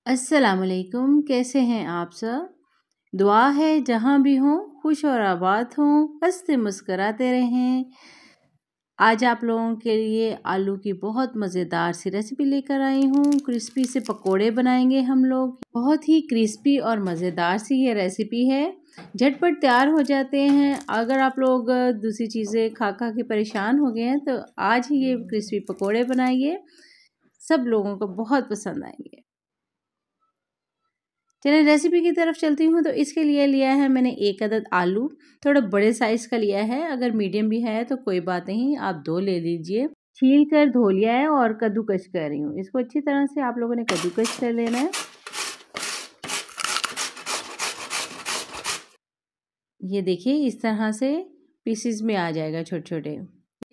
अस्सलामुअलैकुम, कैसे हैं आप सब। दुआ है जहाँ भी हों खुश और आबाद हों, हंसते मुस्कराते रहें। आज आप लोगों के लिए आलू की बहुत मज़ेदार सी रेसिपी लेकर आई हूँ। क्रिस्पी से पकोड़े बनाएंगे हम लोग। बहुत ही क्रिस्पी और मज़ेदार सी ये रेसिपी है, झटपट तैयार हो जाते हैं। अगर आप लोग दूसरी चीज़ें खा खा के परेशान हो गए हैं तो आज ही ये क्रिस्पी पकोड़े बनाइए, सब लोगों को बहुत पसंद आएंगे। चलिए रेसिपी की तरफ चलती हूँ। तो इसके लिए लिया है मैंने 1 अदद आलू, थोड़ा बड़े साइज़ का लिया है। अगर मीडियम भी है तो कोई बात नहीं, आप 2 ले लीजिए। छील कर धो लिया है और कद्दूकस कर रही हूँ। इसको अच्छी तरह से आप लोगों ने कद्दूकस कर लेना है। ये देखिए इस तरह से पीसेस में आ जाएगा छोटे छोटे।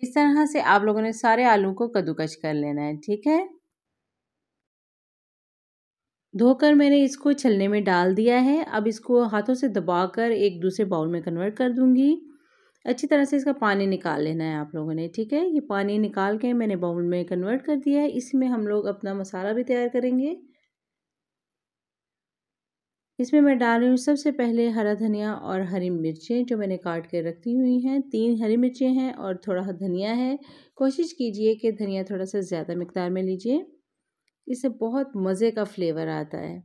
इस तरह से आप लोगों ने सारे आलू को कद्दूकस कर लेना है, ठीक है। धोकर मैंने इसको छलने में डाल दिया है। अब इसको हाथों से दबाकर एक दूसरे बाउल में कन्वर्ट कर दूंगी। अच्छी तरह से इसका पानी निकाल लेना है आप लोगों ने, ठीक है। ये पानी निकाल के मैंने बाउल में कन्वर्ट कर दिया है। इसमें हम लोग अपना मसाला भी तैयार करेंगे। इसमें मैं डाल रही हूँ सबसे पहले हरा धनिया और हरी मिर्चें जो मैंने काट के रखी हुई हैं। 3 हरी मिर्चें हैं और थोड़ा धनिया है। कोशिश कीजिए कि धनिया थोड़ा सा ज़्यादा मिकदार में लीजिए, इससे बहुत मज़े का फ्लेवर आता है।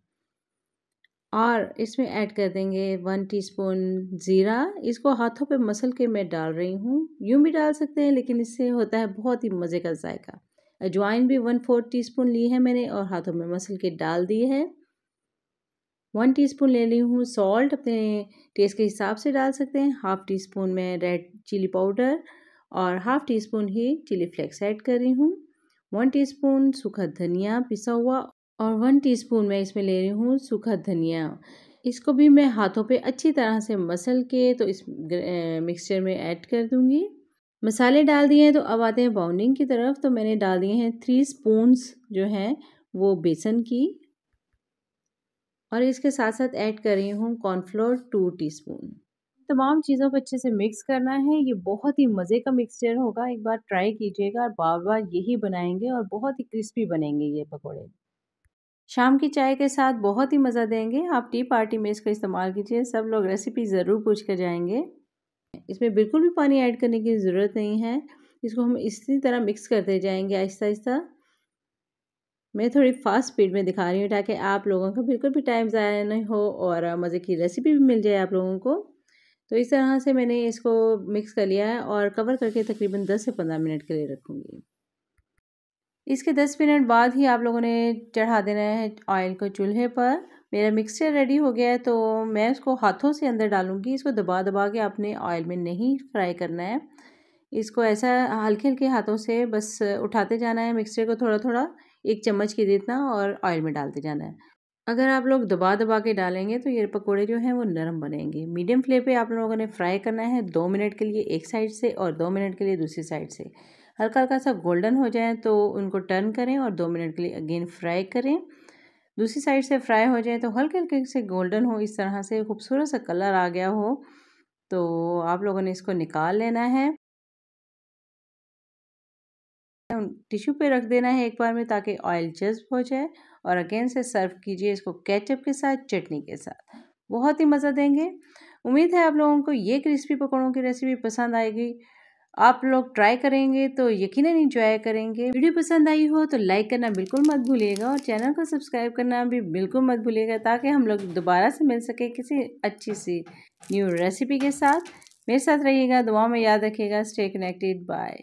और इसमें ऐड कर देंगे 1 टीस्पून ज़ीरा। इसको हाथों पे मसल के मैं डाल रही हूँ। यूँ भी डाल सकते हैं लेकिन इससे होता है बहुत ही मज़े का जायका। अजवाइन भी 1/4 टीस्पून ली है मैंने और हाथों में मसल के डाल दी है। 1 टीस्पून ले ली हूँ सॉल्ट, अपने टेस्ट के हिसाब से डाल सकते हैं। हाफ़ टी स्पून में रेड चिली पाउडर और हाफ़ टी स्पून ही चिली फ्लेक्स ऐड कर रही हूँ। 1 टीस्पून सूखा धनिया पिसा हुआ और 1 टीस्पून मैं इसमें ले रही हूँ सूखा धनिया। इसको भी मैं हाथों पे अच्छी तरह से मसल के तो इस मिक्सचर में ऐड कर दूंगी। मसाले डाल दिए हैं तो अब आते हैं बाउंडिंग की तरफ। तो मैंने डाल दिए हैं 3 स्पून्स जो हैं वो बेसन की, और इसके साथ साथ ऐड कर रही हूँ कॉर्नफ्लोर 2 टीस्पून। तमाम चीज़ों को अच्छे से मिक्स करना है। ये बहुत ही मज़े का मिक्सचर होगा, एक बार ट्राई कीजिएगा और बार बार यही बनाएंगे और बहुत ही क्रिस्पी बनेंगे ये पकौड़े। शाम की चाय के साथ बहुत ही मज़ा देंगे। आप टी पार्टी में इसका इस्तेमाल कीजिए, सब लोग रेसिपी ज़रूर पूछ कर जाएंगे। इसमें बिल्कुल भी पानी ऐड करने की ज़रूरत नहीं है। इसको हम इसी तरह मिक्स करते जाएंगे आहिस्ता आहिस्ता। मैं थोड़ी फास्ट स्पीड में दिखा रही हूँ ताकि आप लोगों का बिल्कुल भी टाइम ज़ाया नहीं हो और मज़े की रेसिपी भी मिल जाए आप लोगों को। तो इस तरह से मैंने इसको मिक्स कर लिया है और कवर करके तकरीबन 10 से 15 मिनट के लिए रखूँगी। इसके 10 मिनट बाद ही आप लोगों ने चढ़ा देना है ऑयल को चूल्हे पर। मेरा मिक्सचर रेडी हो गया है तो मैं उसको हाथों से अंदर डालूंगी। इसको दबा दबा के आपने ऑयल में नहीं फ्राई करना है। इसको ऐसा हल्के हल्के हाथों से बस उठाते जाना है मिक्सचर को, थोड़ा थोड़ा 1 चम्मच के जितना, और ऑयल में डालते जाना है। अगर आप लोग दबा दबा के डालेंगे तो ये पकोड़े जो हैं वो नरम बनेंगे। मीडियम फ्लेम पे आप लोगों ने फ्राई करना है 2 मिनट के लिए एक साइड से और 2 मिनट के लिए दूसरी साइड से। हल्का हल्का सा गोल्डन हो जाए तो उनको टर्न करें और 2 मिनट के लिए अगेन फ्राई करें। दूसरी साइड से फ्राई हो जाए तो हल्के हल्के से गोल्डन हो, इस तरह से खूबसूरत सा कलर आ गया हो तो आप लोगों ने इसको निकाल लेना है। टिश्यू पे रख देना है एक बार में ताकि ऑयल जज्ब हो जाए, और अगेन से सर्व कीजिए इसको केचप के साथ, चटनी के साथ। बहुत ही मज़ा देंगे। उम्मीद है आप लोगों को ये क्रिस्पी पकौड़ों की रेसिपी पसंद आएगी। आप लोग ट्राई करेंगे तो यकीनन एंजॉय करेंगे। वीडियो पसंद आई हो तो लाइक करना बिल्कुल मत भूलिएगा और चैनल को सब्सक्राइब करना भी बिल्कुल मत भूलिएगा ताकि हम लोग दोबारा से मिल सके किसी अच्छी सी न्यू रेसिपी के साथ। मेरे साथ रहिएगा, दुआ में याद रखिएगा। Stay connected, bye.